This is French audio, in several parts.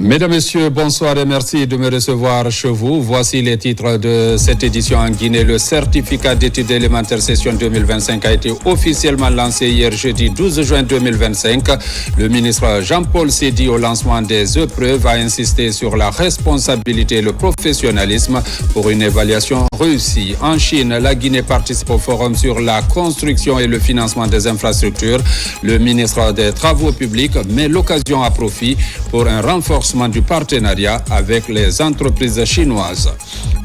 Mesdames, Messieurs, bonsoir et merci de me recevoir chez vous. Voici les titres de cette édition en Guinée. Le certificat d'études élémentaires session 2025 a été officiellement lancé hier jeudi 12 juin 2025. Le ministre Jean-Paul Seydi, au lancement des épreuves, a insisté sur la responsabilité et le professionnalisme pour une évaluation réussie. En Chine, la Guinée participe au forum sur la construction et le financement des infrastructures. Le ministre des Travaux publics met l'occasion à profit pour un renforcement du partenariat avec les entreprises chinoises.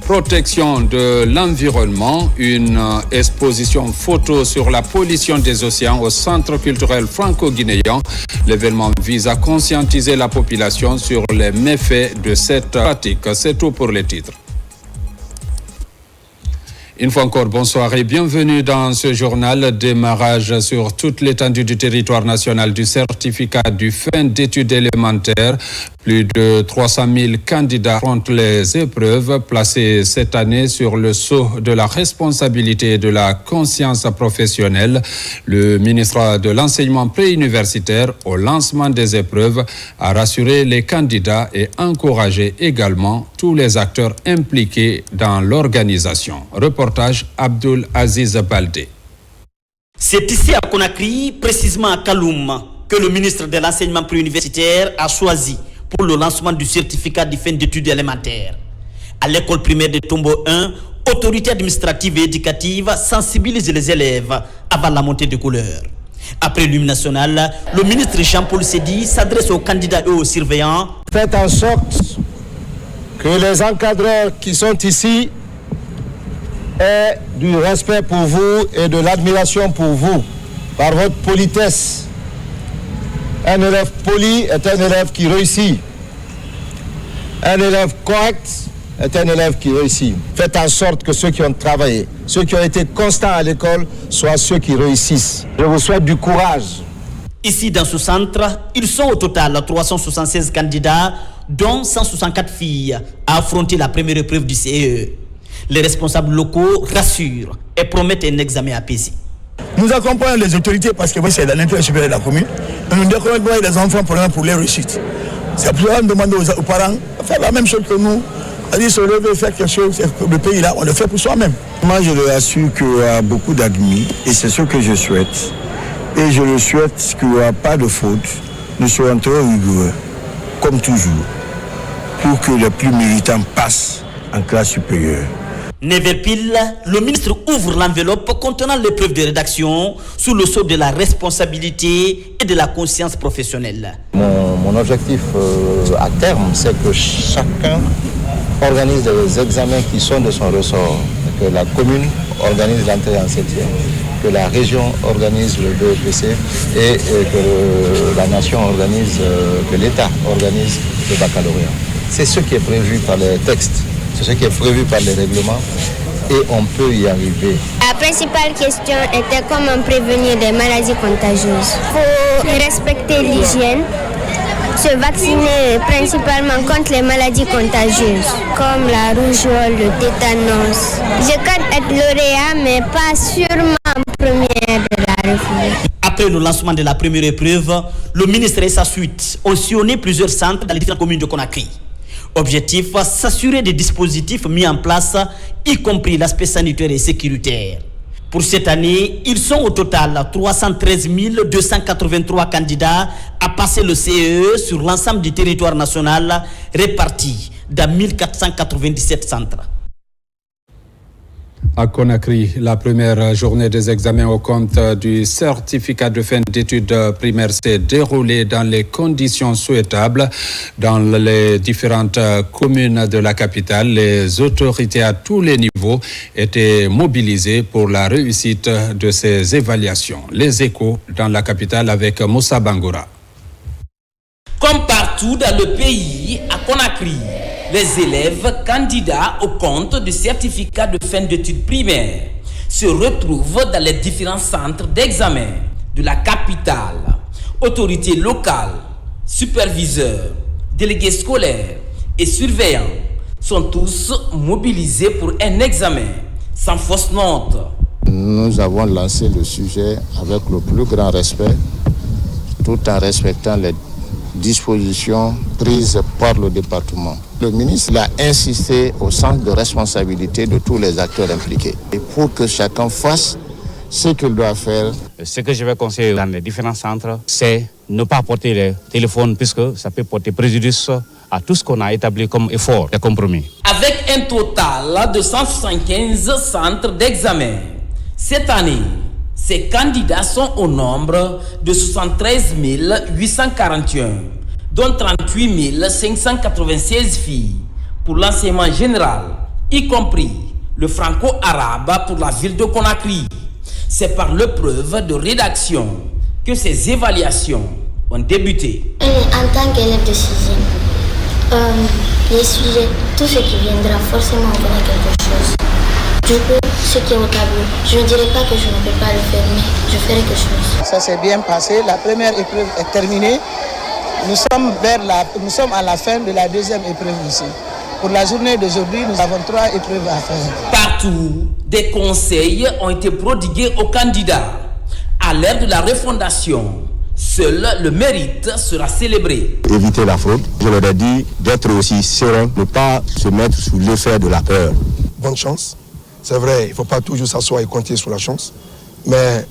Protection de l'environnement, une exposition photo sur la pollution des océans au Centre culturel franco-guinéen. L'événement vise à conscientiser la population sur les méfaits de cette pratique. C'est tout pour les titres. Une fois encore, bonsoir et bienvenue dans ce journal. Démarrage sur toute l'étendue du territoire national du certificat du fin d'études élémentaires. Plus de 300 000 candidats affrontent les épreuves placées cette année sur le sceau de la responsabilité et de la conscience professionnelle. Le ministre de l'Enseignement préuniversitaire, au lancement des épreuves, a rassuré les candidats et encouragé également tous les acteurs impliqués dans l'organisation. Reportage Abdul Aziz Baldé. C'est ici à Conakry, précisément à Kaloum, que le ministre de l'Enseignement préuniversitaire a choisi pour le lancement du certificat de fin d'études élémentaires. À l'école primaire de Tombo 1, autorité administrative et éducative sensibilise les élèves avant la montée de couleurs. Après l'hymne national, le ministre Jean-Paul Seydi s'adresse aux candidats et aux surveillants. Faites en sorte que les encadreurs qui sont ici aient du respect pour vous et de l'admiration pour vous, par votre politesse. Un élève poli est un élève qui réussit. Un élève correct est un élève qui réussit. Faites en sorte que ceux qui ont travaillé, ceux qui ont été constants à l'école, soient ceux qui réussissent. Je vous souhaite du courage. Ici, dans ce centre, ils sont au total 376 candidats, dont 164 filles, à affronter la première épreuve du CE. Les responsables locaux rassurent et promettent un examen apaisé. Nous accompagnons les autorités parce que c'est dans l'intérêt supérieur de la commune. Nous découvrons les enfants pour les réussites. C'est pour ça qu'on demande aux parents de faire la même chose que nous. C'est-à-dire se lever et faire quelque chose. Le pays là, on le fait pour soi-même. Moi, je le assure qu'il y a beaucoup d'admis et c'est ce que je souhaite. Et je le souhaite qu'il n'y a pas de faute. Nous serons très rigoureux, comme toujours, pour que les plus méritants passent en classe supérieure. 9h pile, le ministre ouvre l'enveloppe contenant l'épreuve de rédaction sous le sceau de la responsabilité et de la conscience professionnelle. Mon objectif à terme, c'est que chacun organise des examens qui sont de son ressort. Que la commune organise l'entrée en septième, que la région organise le BEPC et que la nation organise, que l'État organise le baccalauréat. C'est ce qui est prévu par les textes. C'est ce qui est prévu par les règlements et on peut y arriver. La principale question était comment prévenir les maladies contagieuses. Il faut respecter l'hygiène, se vacciner principalement contre les maladies contagieuses, comme la rougeole, le tétanos. Je compte être lauréat, mais pas sûrement première de la République. Après le lancement de la première épreuve, le ministre et sa suite ont sillonné plusieurs centres dans les différentes communes de Conakry. Objectif, s'assurer des dispositifs mis en place, y compris l'aspect sanitaire et sécuritaire. Pour cette année, ils sont au total 313 283 candidats à passer le CE sur l'ensemble du territoire national, répartis dans 1497 centres. À Conakry, la première journée des examens au compte du certificat de fin d'études primaires s'est déroulée dans les conditions souhaitables. Dans les différentes communes de la capitale, les autorités à tous les niveaux étaient mobilisées pour la réussite de ces évaluations. Les échos dans la capitale avec Moussa Bangoura. Comme partout dans le pays, à Conakry, les élèves candidats au compte du certificat de fin d'études primaires se retrouvent dans les différents centres d'examen de la capitale. Autorités locales, superviseurs, délégués scolaires et surveillants sont tous mobilisés pour un examen sans fausse note. Nous avons lancé le sujet avec le plus grand respect, tout en respectant les dispositions prises par le département. Le ministre a insisté au sens de responsabilité de tous les acteurs impliqués. Et pour que chacun fasse ce qu'il doit faire. Ce que je vais conseiller dans les différents centres, c'est ne pas porter les téléphones puisque ça peut porter préjudice à tout ce qu'on a établi comme effort et compromis. Avec un total de 175 centres d'examen, cette année, ces candidats sont au nombre de 73 841, dont 38 596 filles pour l'enseignement général, y compris le franco-arabe pour la ville de Conakry. C'est par l'épreuve de rédaction que ces évaluations ont débuté. En tant qu'élève de 6e, les sujets, tout ce qui viendra, forcément on verra quelque chose. Du coup, ce qui est au tableau, je ne dirais pas que je ne peux pas le faire, mais je ferai quelque chose. Ça s'est bien passé, la première épreuve est terminée. Nous sommes à la fin de la deuxième épreuve ici. Pour la journée d'aujourd'hui, nous avons 3 épreuves à faire. Partout, des conseils ont été prodigués aux candidats. À l'ère de la refondation, seul le mérite sera célébré. Éviter la fraude, je leur ai dit d'être aussi serein, ne pas se mettre sous l'effet de la peur. Bonne chance. C'est vrai, il ne faut pas toujours s'asseoir et compter sur la chance. Mais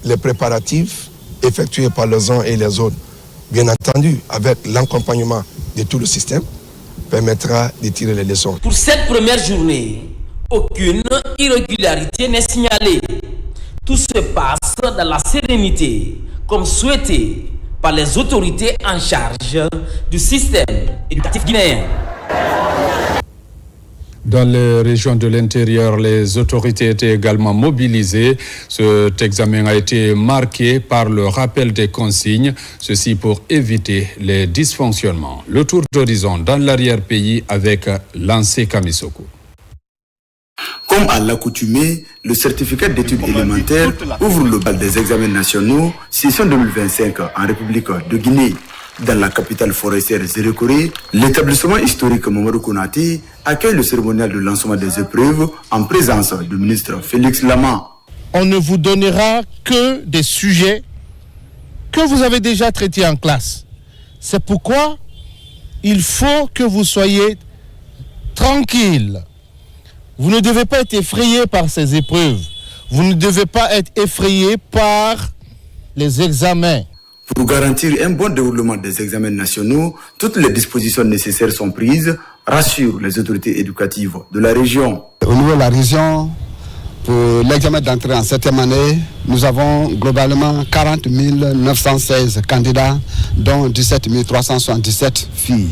les préparatifs effectués par les uns et les autres, bien entendu, avec l'accompagnement de tout le système, permettra de tirer les leçons. Pour cette première journée, aucune irrégularité n'est signalée. Tout se passe dans la sérénité, comme souhaité par les autorités en charge du système éducatif guinéen. Dans les régions de l'intérieur, les autorités étaient également mobilisées. Cet examen a été marqué par le rappel des consignes, ceci pour éviter les dysfonctionnements. Le tour d'horizon dans l'arrière-pays avec Lancé Kamisoko. Comme à l'accoutumée, le certificat d'études élémentaires ouvre le bal des examens nationaux, session 2025 en République de Guinée. Dans la capitale forestière Zérékoré, l'établissement historique Mamadou Konaté accueille le cérémonial de lancement des épreuves en présence du ministre Félix Lama. On ne vous donnera que des sujets que vous avez déjà traités en classe. C'est pourquoi il faut que vous soyez tranquille. Vous ne devez pas être effrayé par ces épreuves. Vous ne devez pas être effrayé par les examens. Pour garantir un bon déroulement des examens nationaux, toutes les dispositions nécessaires sont prises, rassurent les autorités éducatives de la région. Au niveau de la région, pour l'examen d'entrée en 7e année, nous avons globalement 40 916 candidats, dont 17 377 filles,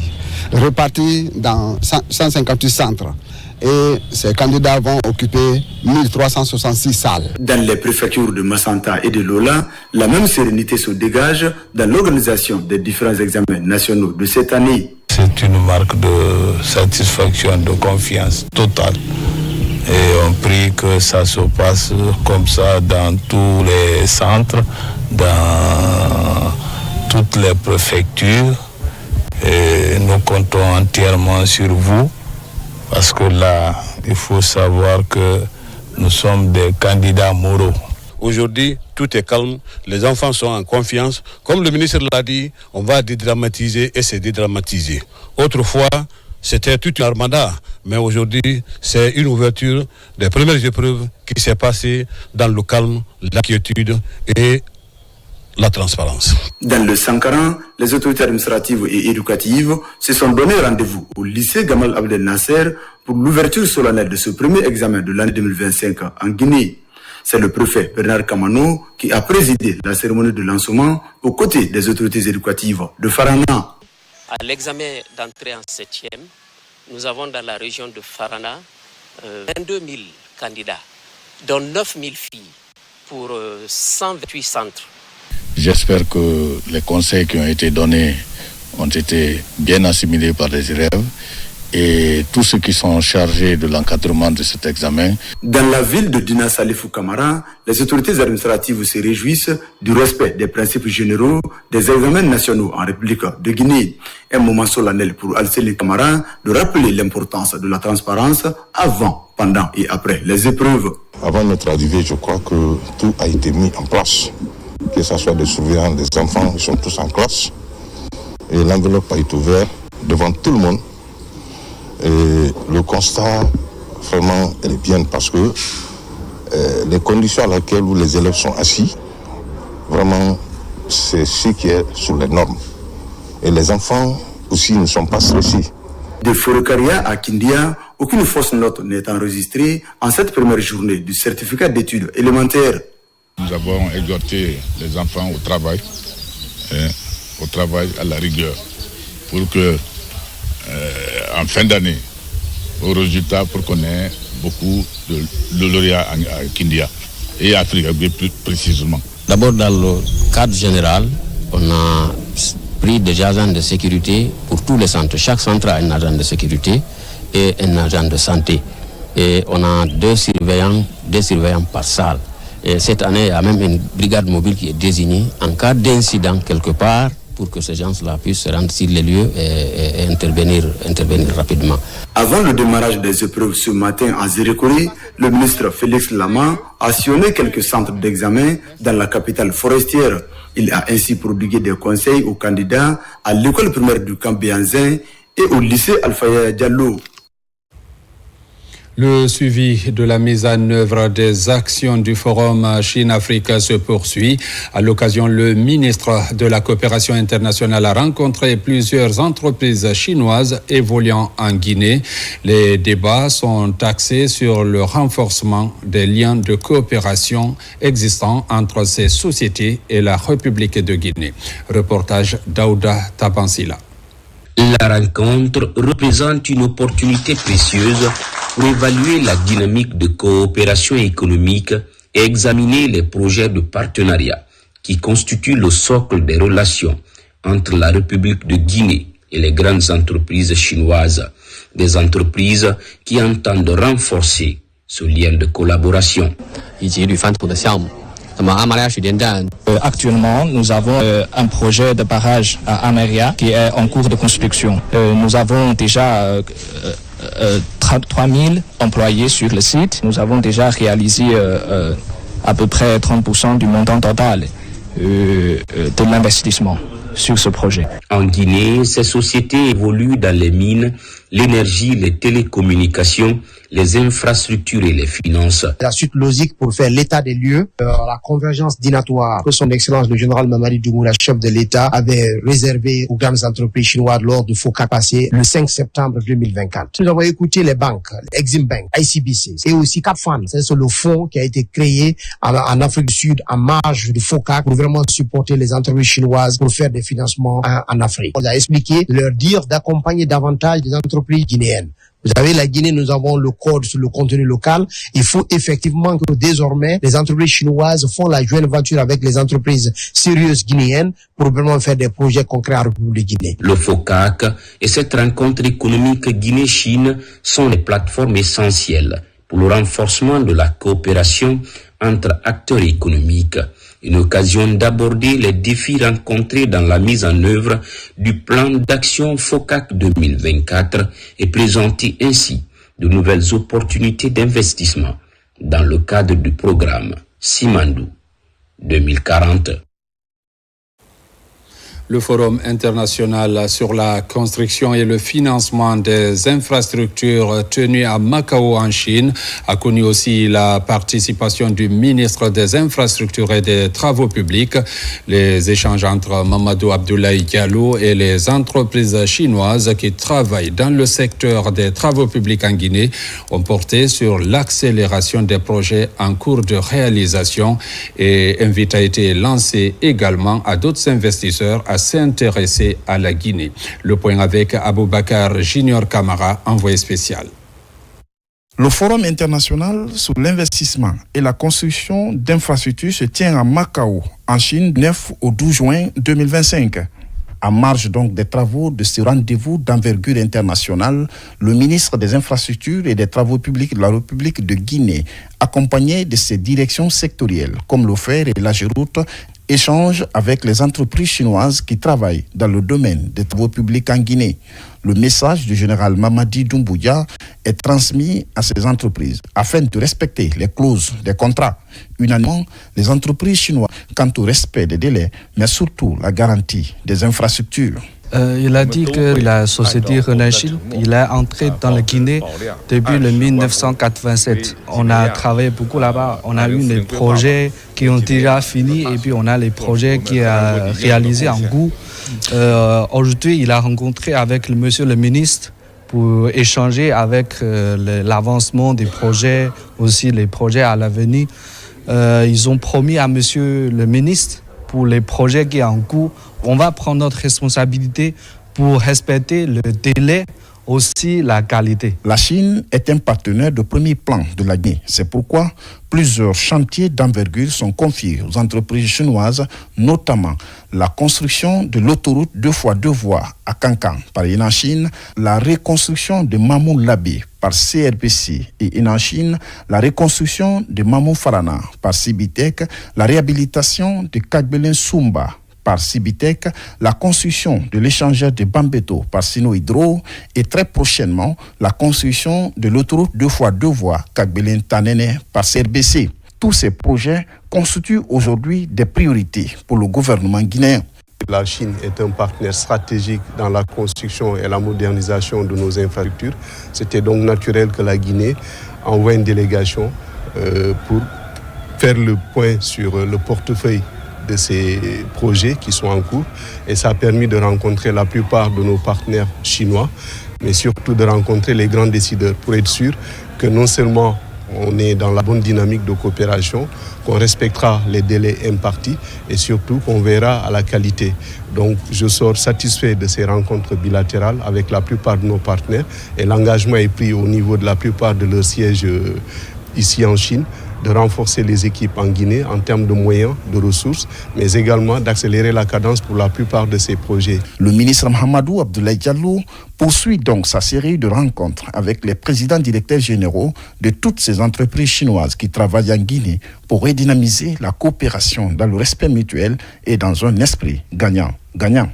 répartis dans 158 centres. Et ces candidats vont occuper 1366 salles. Dans les préfectures de Massanta et de Lola, la même sérénité se dégage dans l'organisation des différents examens nationaux de cette année. C'est une marque de satisfaction, de confiance totale. Et on prie que ça se passe comme ça dans tous les centres, dans toutes les préfectures. Et nous comptons entièrement sur vous. Parce que là, il faut savoir que nous sommes des candidats moraux. Aujourd'hui, tout est calme, les enfants sont en confiance. Comme le ministre l'a dit, on va dédramatiser et se dédramatiser. Autrefois, c'était toute une armada, mais aujourd'hui, c'est une ouverture des premières épreuves qui s'est passée dans le calme, la quiétude et la transparence. Dans le Sankaran, les autorités administratives et éducatives se sont donné rendez-vous au lycée Gamal Abdel Nasser pour l'ouverture solennelle de ce premier examen de l'année 2025 en Guinée. C'est le préfet Bernard Kamano qui a présidé la cérémonie de lancement aux côtés des autorités éducatives de Farana. À l'examen d'entrée en 7e, nous avons dans la région de Farana 22 000 candidats, dont 9 000 filles pour 128 centres. J'espère que les conseils qui ont été donnés ont été bien assimilés par les élèves et tous ceux qui sont chargés de l'encadrement de cet examen. Dans la ville de Dina Salifou Kamara, les autorités administratives se réjouissent du respect des principes généraux des examens nationaux en République de Guinée. Un moment solennel pour Alceli Kamara de rappeler l'importance de la transparence avant, pendant et après les épreuves. Avant notre arrivée, je crois que tout a été mis en place. Que ce soit des surveillants, des enfants, ils sont tous en classe. et l'enveloppe a été ouverte devant tout le monde. Et le constat, vraiment, elle est bien parce que les conditions à laquelle où les élèves sont assis, vraiment, c'est ce qui est sous les normes. Et les enfants aussi ne sont pas stressés. De Forokaria à Kindia, aucune fausse note n'est enregistrée en cette première journée du certificat d'études élémentaires. Nous avons exhorté les enfants au travail, à la rigueur, pour que, en fin d'année, au résultat, pour qu'on ait beaucoup de lauréats à Kindia et à Afrique plus précisément. D'abord, dans le cadre général, on a pris des agents de sécurité pour tous les centres. Chaque centre a un agent de sécurité et un agent de santé. Et on a deux surveillants par salle. Et cette année, il y a même une brigade mobile qui est désignée en cas d'incident quelque part pour que ces gens-là puissent se rendre sur les lieux et intervenir rapidement. Avant le démarrage des épreuves ce matin à Zérékoré, le ministre Félix Lama a sillonné quelques centres d'examen dans la capitale forestière. Il a ainsi prodigué des conseils aux candidats à l'école primaire du camp Béanzin et au lycée Alfaya Diallo. Le suivi de la mise en œuvre des actions du Forum Chine-Afrique se poursuit. À l'occasion, le ministre de la Coopération internationale a rencontré plusieurs entreprises chinoises évoluant en Guinée. Les débats sont axés sur le renforcement des liens de coopération existants entre ces sociétés et la République de Guinée. Reportage d'Aouda Tabansila. La rencontre représente une opportunité précieuse pour évaluer la dynamique de coopération économique et examiner les projets de partenariat qui constituent le socle des relations entre la République de Guinée et les grandes entreprises chinoises, des entreprises qui entendent renforcer ce lien de collaboration. Actuellement, nous avons un projet de barrage à Amaria qui est en cours de construction. Nous avons déjà 3000 employés sur le site. Nous avons déjà réalisé à peu près 30% du montant total de l'investissement sur ce projet. En Guinée, ces sociétés évoluent dans les mines, l'énergie, les télécommunications, les infrastructures et les finances. La suite logique pour faire l'état des lieux, la convergence dînatoire que son excellence le général Mamadi Doumbouya, chef de l'État, avait réservé aux grandes entreprises chinoises lors du FOCAC passé le 5 septembre 2024. Nous avons écouté les banques, Exim Bank, ICBC et aussi CapFund. C'est le fonds qui a été créé en Afrique du Sud en marge du FOCAC pour vraiment supporter les entreprises chinoises pour faire des financements en Afrique. On a expliqué, leur dire d'accompagner davantage les entreprises guinéennes. Vous savez, la Guinée, nous avons le code sur le contenu local. Il faut effectivement que désormais, les entreprises chinoises font la jointe venture avec les entreprises sérieuses guinéennes pour vraiment faire des projets concrets en République de Guinée. Le FOCAC et cette rencontre économique Guinée-Chine sont les plateformes essentielles pour le renforcement de la coopération entre acteurs économiques. Une occasion d'aborder les défis rencontrés dans la mise en œuvre du plan d'action FOCAC 2024 et présenter ainsi de nouvelles opportunités d'investissement dans le cadre du programme Simandou 2040. Le Forum international sur la construction et le financement des infrastructures tenu à Macao en Chine a connu aussi la participation du ministre des Infrastructures et des Travaux publics. Les échanges entre Mamadou Abdoulaye Diallo et les entreprises chinoises qui travaillent dans le secteur des travaux publics en Guinée ont porté sur l'accélération des projets en cours de réalisation et invite a été lancé également à d'autres investisseurs à s'intéresser à la Guinée. Le point avec Aboubakar Junior Camara, envoyé spécial. Le Forum international sur l'investissement et la construction d'infrastructures se tient à Macao, en Chine, 9 au 12 juin 2025. En marge donc des travaux de ce rendez-vous d'envergure internationale, le ministre des Infrastructures et des Travaux publics de la République de Guinée, accompagné de ses directions sectorielles, comme le fer et la Géroute, échange avec les entreprises chinoises qui travaillent dans le domaine des travaux publics en Guinée. Le message du général Mamadi Doumbouya est transmis à ces entreprises afin de respecter les clauses des contrats. Unanimement, les entreprises chinoises quant au respect des délais, mais surtout la garantie des infrastructures. Il a dit que la société Renachil, il est entré dans la Guinée depuis le 1987. On a travaillé beaucoup là-bas. On a eu des projets qui ont déjà fini et puis on a les projets qui a réalisés en goût. Aujourd'hui, il a rencontré avec monsieur le ministre pour échanger avec l'avancement des projets, aussi les projets à l'avenir. Ils ont promis à monsieur le ministre pour les projets qui sont en cours, on va prendre notre responsabilité pour respecter le délai, aussi la qualité. La Chine est un partenaire de premier plan de la Guinée. C'est pourquoi plusieurs chantiers d'envergure sont confiés aux entreprises chinoises, notamment la construction de l'autoroute 2x2 voies à Kankan par Inachine, la reconstruction de Mamou Labé par CRPC et Inachine, la reconstruction de Mamou Farana par Cibitec, la réhabilitation de Kagbelen Sumba par Cibitec, la construction de l'échangeur de Bambeto par Sino Hydro et très prochainement la construction de l'autoroute 2x2 voies Kagbelen Tanene par CRBC. Tous ces projets constituent aujourd'hui des priorités pour le gouvernement guinéen. La Chine est un partenaire stratégique dans la construction et la modernisation de nos infrastructures. C'était donc naturel que la Guinée envoie une délégation pour faire le point sur le portefeuille de ces projets qui sont en cours. Et ça a permis de rencontrer la plupart de nos partenaires chinois, mais surtout de rencontrer les grands décideurs pour être sûr que non seulement on est dans la bonne dynamique de coopération, qu'on respectera les délais impartis et surtout qu'on verra à la qualité. Donc je sors satisfait de ces rencontres bilatérales avec la plupart de nos partenaires et l'engagement est pris au niveau de la plupart de leurs sièges ici en Chine, de renforcer les équipes en Guinée en termes de moyens, de ressources, mais également d'accélérer la cadence pour la plupart de ces projets. Le ministre Mahamadou Abdoulaye Diallo poursuit donc sa série de rencontres avec les présidents directeurs généraux de toutes ces entreprises chinoises qui travaillent en Guinée pour redynamiser la coopération dans le respect mutuel et dans un esprit gagnant-gagnant.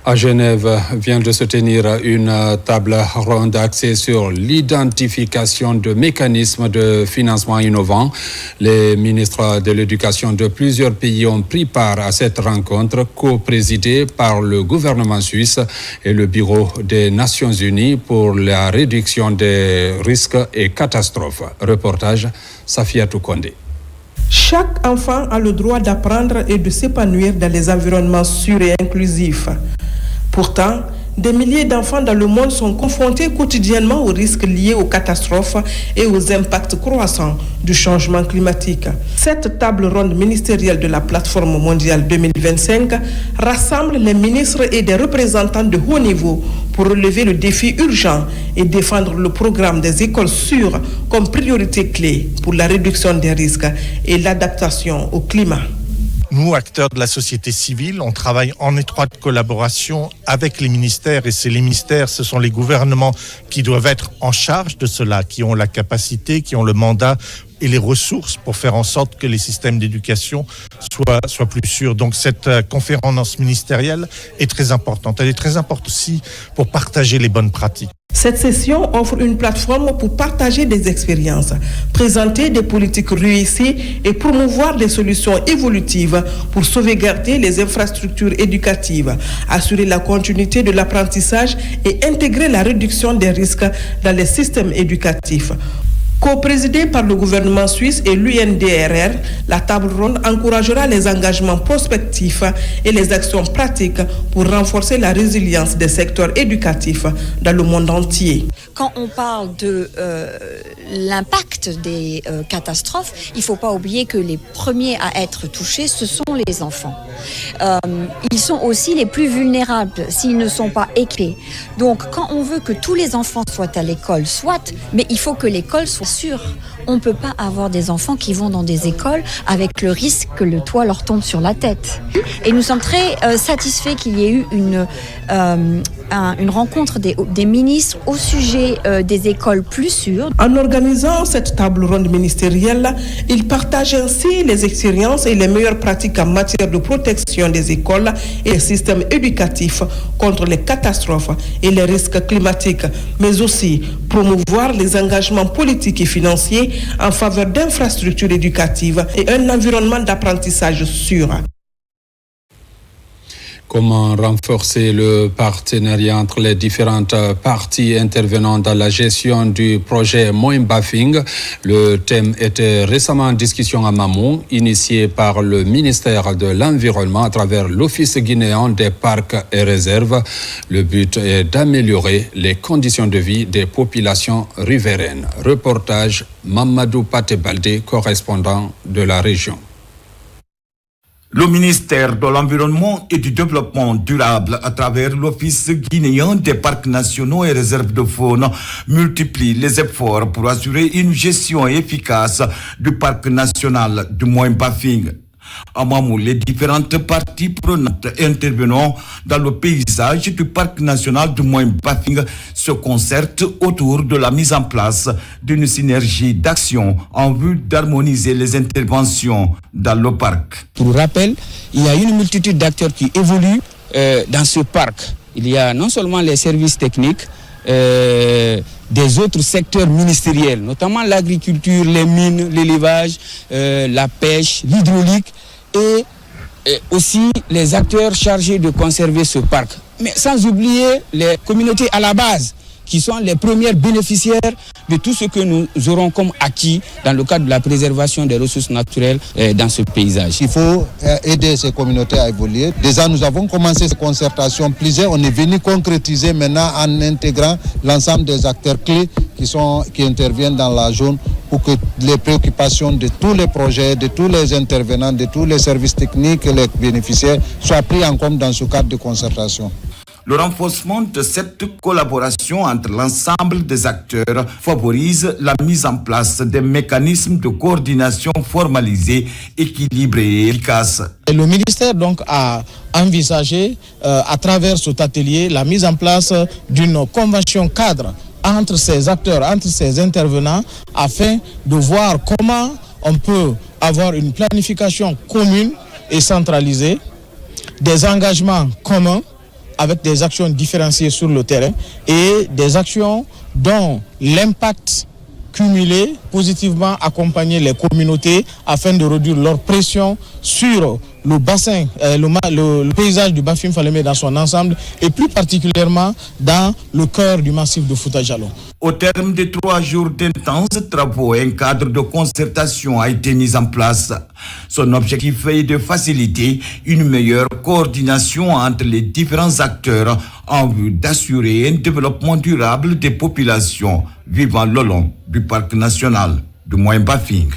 À Genève vient de se tenir une table ronde axée sur l'identification de mécanismes de financement innovants. Les ministres de l'Éducation de plusieurs pays ont pris part à cette rencontre co-présidée par le gouvernement suisse et le Bureau des Nations Unies pour la réduction des risques et catastrophes. Reportage Safiatou Kondé. Chaque enfant a le droit d'apprendre et de s'épanouir dans les environnements sûrs et inclusifs. Pourtant, des milliers d'enfants dans le monde sont confrontés quotidiennement aux risques liés aux catastrophes et aux impacts croissants du changement climatique. Cette table ronde ministérielle de la plateforme mondiale 2025 rassemble les ministres et des représentants de haut niveau pour relever le défi urgent et défendre le programme des écoles sûres comme priorité clé pour la réduction des risques et l'adaptation au climat. Nous, acteurs de la société civile, on travaille en étroite collaboration avec les ministères et c'est les ministères, ce sont les gouvernements qui doivent être en charge de cela, qui ont la capacité, qui ont le mandat et les ressources pour faire en sorte que les systèmes d'éducation soient plus sûrs. Donc cette conférence ministérielle est très importante. Elle est très importante aussi pour partager les bonnes pratiques. Cette session offre une plateforme pour partager des expériences, présenter des politiques réussies et promouvoir des solutions évolutives pour sauvegarder les infrastructures éducatives, assurer la continuité de l'apprentissage et intégrer la réduction des risques dans les systèmes éducatifs. Co-présidée par le gouvernement suisse et l'UNDRR, la table ronde encouragera les engagements prospectifs et les actions pratiques pour renforcer la résilience des secteurs éducatifs dans le monde entier. Quand on parle de l'impact des catastrophes, il ne faut pas oublier que les premiers à être touchés, ce sont les enfants. Ils sont aussi les plus vulnérables s'ils ne sont pas équipés. Donc quand on veut que tous les enfants soient à l'école, mais il faut que l'école soit sûre. On ne peut pas avoir des enfants qui vont dans des écoles avec le risque que le toit leur tombe sur la tête. Et nous sommes très satisfaits qu'il y ait eu une rencontre des ministres au sujet des écoles plus sûres. En organisant cette table ronde ministérielle, ils partagent ainsi les expériences et les meilleures pratiques en matière de protection des écoles et des systèmes éducatifs contre les catastrophes et les risques climatiques, mais aussi promouvoir les engagements politiques et financiers en faveur d'infrastructures éducatives et un environnement d'apprentissage sûr. Comment renforcer le partenariat entre les différentes parties intervenant dans la gestion du projet Moimbafing? Le thème était récemment en discussion à Mamou, initié par le ministère de l'Environnement à travers l'Office guinéen des parcs et réserves. Le but est d'améliorer les conditions de vie des populations riveraines. Reportage Mamadou Patebalde, correspondant de la région. Le ministère de l'Environnement et du Développement durable, à travers l'Office guinéen des parcs nationaux et réserves de faune, multiplie les efforts pour assurer une gestion efficace du parc national du Moimbafing. À Mamou, les différentes parties prenantes intervenant dans le paysage du parc national du Moimbafing se concertent autour de la mise en place d'une synergie d'action en vue d'harmoniser les interventions dans le parc. Pour rappel, il y a une multitude d'acteurs qui évoluent dans ce parc. Il y a non seulement les services techniques, des autres secteurs ministériels, notamment l'agriculture, les mines, l'élevage, la pêche, l'hydraulique et aussi les acteurs chargés de conserver ce parc. Mais sans oublier les communautés à la base qui sont les premières bénéficiaires de tout ce que nous aurons comme acquis dans le cadre de la préservation des ressources naturelles dans ce paysage. Il faut aider ces communautés à évoluer. Déjà, nous avons commencé ces concertations. Plusieurs, on est venu concrétiser maintenant en intégrant l'ensemble des acteurs clés qui interviennent dans la zone pour que les préoccupations de tous les projets, de tous les intervenants, de tous les services techniques et les bénéficiaires soient pris en compte dans ce cadre de concertation. Le renforcement de cette collaboration entre l'ensemble des acteurs favorise la mise en place des mécanismes de coordination formalisés, équilibrés et efficaces. Le ministère donc a envisagé à travers cet atelier la mise en place d'une convention cadre entre ces acteurs, entre ces intervenants, afin de voir comment on peut avoir une planification commune et centralisée, des engagements communs, avec des actions différenciées sur le terrain et des actions dont l'impact cumulé positivement accompagner les communautés afin de réduire leur pression sur le bassin, le paysage du Bafim Falémé dans son ensemble et plus particulièrement dans le cœur du massif de Fouta Djallon. Au terme de 3 jours d'intenses travaux, un cadre de concertation a été mis en place. Son objectif est de faciliter une meilleure coordination entre les différents acteurs en vue d'assurer un développement durable des populations vivant le long du parc national du Moimbafing.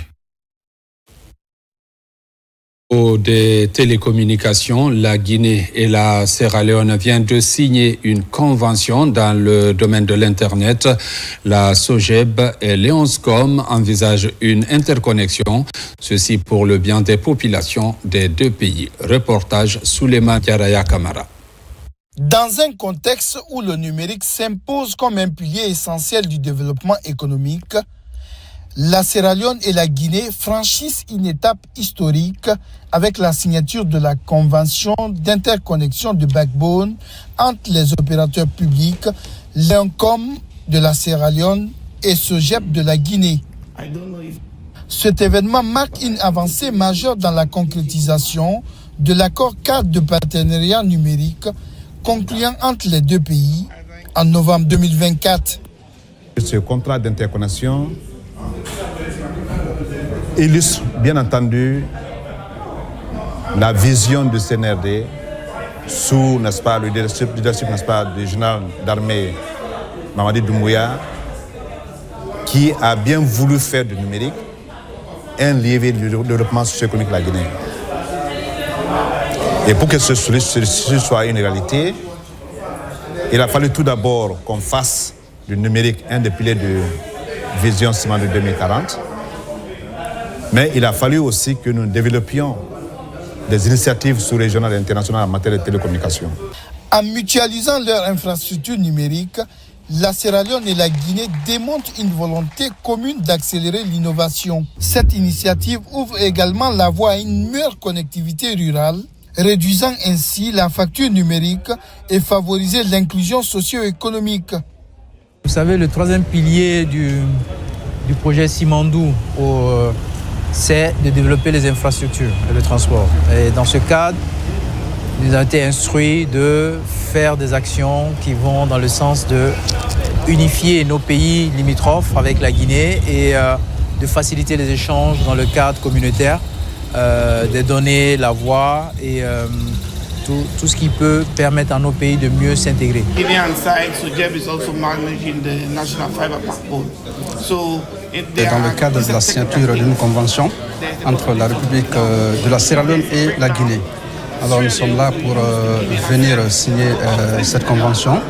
Des télécommunications, la Guinée et la Sierra Leone viennent de signer une convention dans le domaine de l'Internet. La SOGEB et Leonscom envisagent une interconnexion, ceci pour le bien des populations des deux pays. Reportage Souleymane Diaraya Kamara. Dans un contexte où le numérique s'impose comme un pilier essentiel du développement économique, la Sierra Leone et la Guinée franchissent une étape historique avec la signature de la convention d'interconnexion de backbone entre les opérateurs publics, Leonscom de la Sierra Leone et SOGEB de la Guinée. Cet événement marque une avancée majeure dans la concrétisation de l'accord cadre de partenariat numérique concluant entre les deux pays en novembre 2024. Ce contrat d'interconnexion illustre bien entendu la vision du CNRD sous, n'est-ce pas, le leadership n'est-ce pas, du général d'armée Mamadi Doumbouya, qui a bien voulu faire du numérique un levier du développement socio-économique de la Guinée. Et pour que ce soit une réalité, il a fallu tout d'abord qu'on fasse du numérique un des piliers de vision ciment de 2040. Mais il a fallu aussi que nous développions des initiatives sous-régionales et internationales en matière de télécommunications. En mutualisant leurs infrastructures numériques, la Sierra Leone et la Guinée démontrent une volonté commune d'accélérer l'innovation. Cette initiative ouvre également la voie à une meilleure connectivité rurale, réduisant ainsi la facture numérique et favoriser l'inclusion socio-économique. Vous savez, le troisième pilier du projet Simandou, c'est de développer les infrastructures et le transport. Et dans ce cadre, Ils ont été instruits de faire des actions qui vont dans le sens de unifier nos pays limitrophes avec la Guinée et de faciliter les échanges dans le cadre communautaire, de donner la voix et tout ce qui peut permettre à nos pays de mieux s'intégrer. Et dans le cadre de la signature d'une convention entre la République de la Sierra Leone et la Guinée. Alors nous sommes là pour venir signer cette convention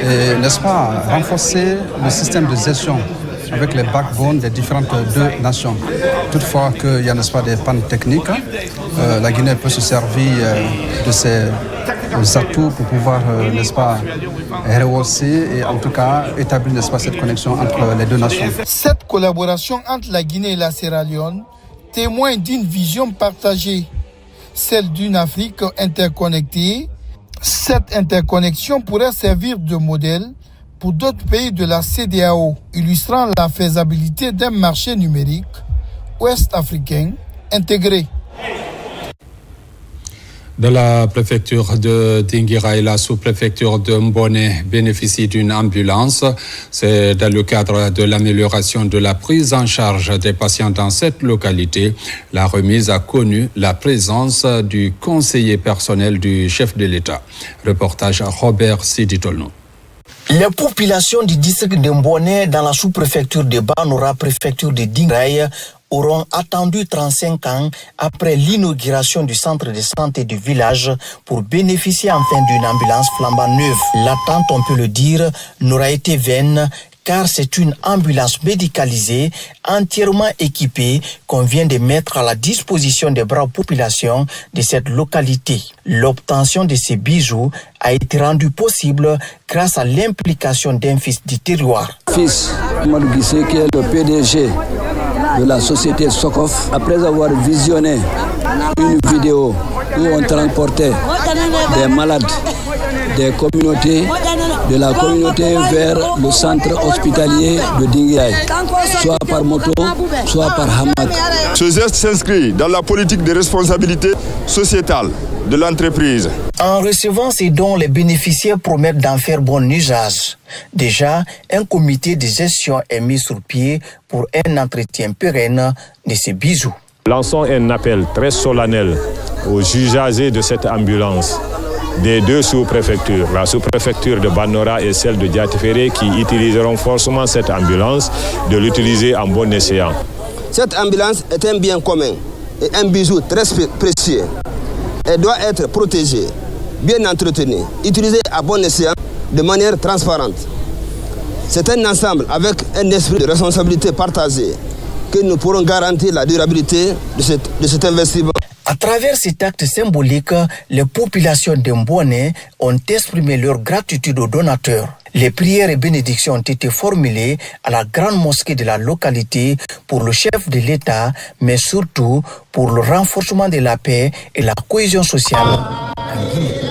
et, n'est-ce pas, renforcer le système de gestion avec les backbones des différentes deux nations. Toutefois qu'il y a, n'est-ce pas, des pannes techniques, la Guinée peut se servir de ses atouts pour pouvoir, n'est-ce pas, rehausser et en tout cas établir, n'est-ce pas, cette connexion entre les deux nations. Cette collaboration entre la Guinée et la Sierra Leone témoigne d'une vision partagée, celle d'une Afrique interconnectée. Cette interconnexion pourrait servir de modèle pour d'autres pays de la CEDEAO, illustrant la faisabilité d'un marché numérique ouest-africain intégré. De la préfecture de Dinguira et la sous-préfecture de Mbone bénéficient d'une ambulance. C'est dans le cadre de l'amélioration de la prise en charge des patients dans cette localité. La remise a connu la présence du conseiller personnel du chef de l'État. Reportage Robert Siditolno. Les populations du district de Mbone dans la sous-préfecture de Banora, préfecture de Dinguiraï, auront attendu 35 ans après l'inauguration du centre de santé du village pour bénéficier enfin d'une ambulance flambant neuve. L'attente, on peut le dire, n'aura été vaine car c'est une ambulance médicalisée, entièrement équipée, qu'on vient de mettre à la disposition des braves populations de cette localité. L'obtention de ces bijoux a été rendue possible grâce à l'implication d'un fils du terroir. Fils Amadou Guissé, qui est le PDG de la société Sokof, après avoir visionné une vidéo où on transportait des malades des communautés, de la communauté vers le centre hospitalier de Dinguiraï, soit par moto, soit par hamac. Ce geste s'inscrit dans la politique de responsabilité sociétale de l'entreprise. En recevant ces dons, les bénéficiaires promettent d'en faire bon usage. Déjà, un comité de gestion est mis sur pied pour un entretien pérenne de ces bijoux. Lançons un appel très solennel aux usagers de cette ambulance des deux sous-préfectures, la sous-préfecture de Banora et celle de Diatiféré, qui utiliseront forcément cette ambulance, de l'utiliser en bon escient. Cette ambulance est un bien commun et un bijou très précieux. Elle doit être protégée, bien entretenue, utilisée à bon escient de manière transparente. C'est un ensemble avec un esprit de responsabilité partagée que nous pourrons garantir la durabilité de cet investissement. À travers cet acte symbolique, les populations de Mbone ont exprimé leur gratitude aux donateurs. Les prières et bénédictions ont été formulées à la grande mosquée de la localité pour le chef de l'État, mais surtout pour le renforcement de la paix et la cohésion sociale en Guinée.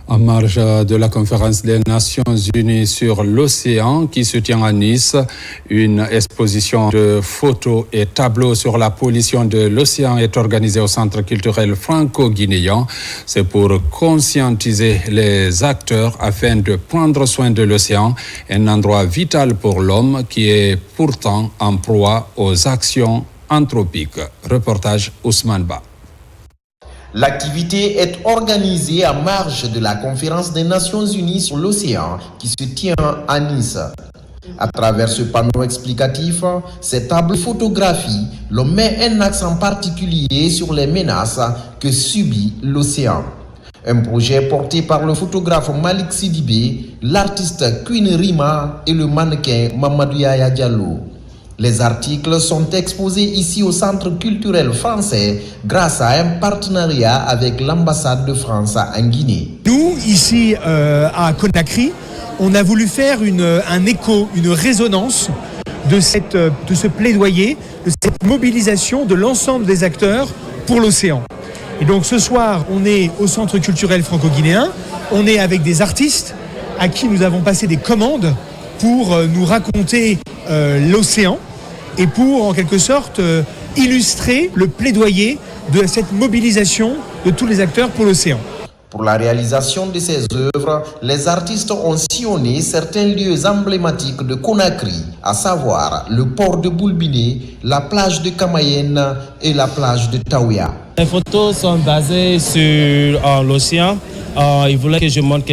En marge de la conférence des Nations Unies sur l'océan qui se tient à Nice, une exposition de photos et tableaux sur la pollution de l'océan est organisée au Centre culturel franco-guinéen. C'est pour conscientiser les acteurs afin de prendre soin de l'océan, un endroit vital pour l'homme qui est pourtant en proie aux actions anthropiques. Reportage Ousmane Ba. L'activité est organisée à marge de la conférence des Nations Unies sur l'océan qui se tient à Nice. À travers ce panneau explicatif, ces tables photographies, l'on met un accent particulier sur les menaces que subit l'océan. Un projet porté par le photographe Malik Sidibé, l'artiste Queen Rima et le mannequin Mamadou Yaya Diallo. Les articles sont exposés ici au Centre culturel français grâce à un partenariat avec l'ambassade de France en Guinée. Nous, ici à Conakry, on a voulu faire un écho, une résonance de ce plaidoyer, de cette mobilisation de l'ensemble des acteurs pour l'océan. Et donc ce soir, on est au Centre culturel franco-guinéen, on est avec des artistes à qui nous avons passé des commandes pour nous raconter l'océan et pour en quelque sorte illustrer le plaidoyer de cette mobilisation de tous les acteurs pour l'océan. Pour la réalisation de ces œuvres, les artistes ont sillonné certains lieux emblématiques de Conakry, à savoir le port de Boulbiné, la plage de Kamayenne et la plage de Taouya. Les photos sont basées sur l'océan. Ils voulaient que je montre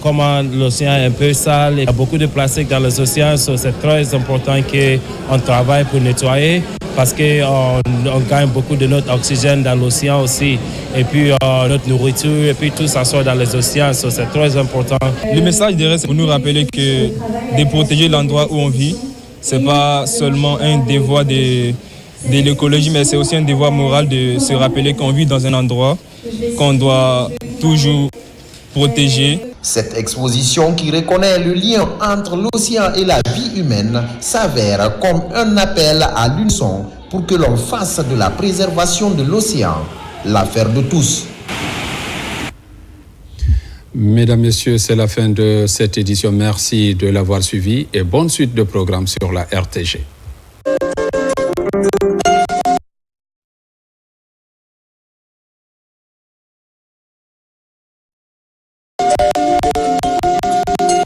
comment l'océan est un peu sale. Il y a beaucoup de plastique dans les océans, c'est très important qu'on travaille pour nettoyer parce qu'on gagne beaucoup de notre oxygène dans l'océan aussi. Et puis notre nourriture, et puis tout ça sort dans les océans, c'est très important. Le message derrière, c'est pour nous rappeler que de protéger l'endroit où on vit, ce n'est pas seulement un devoir de l'écologie, mais c'est aussi un devoir moral de se rappeler qu'on vit dans un endroit qu'on doit toujours protéger. Cette exposition qui reconnaît le lien entre l'océan et la vie humaine s'avère comme un appel à l'unisson pour que l'on fasse de la préservation de l'océan l'affaire de tous. Mesdames, Messieurs, c'est la fin de cette édition. Merci de l'avoir suivi et bonne suite de programmes sur la RTG.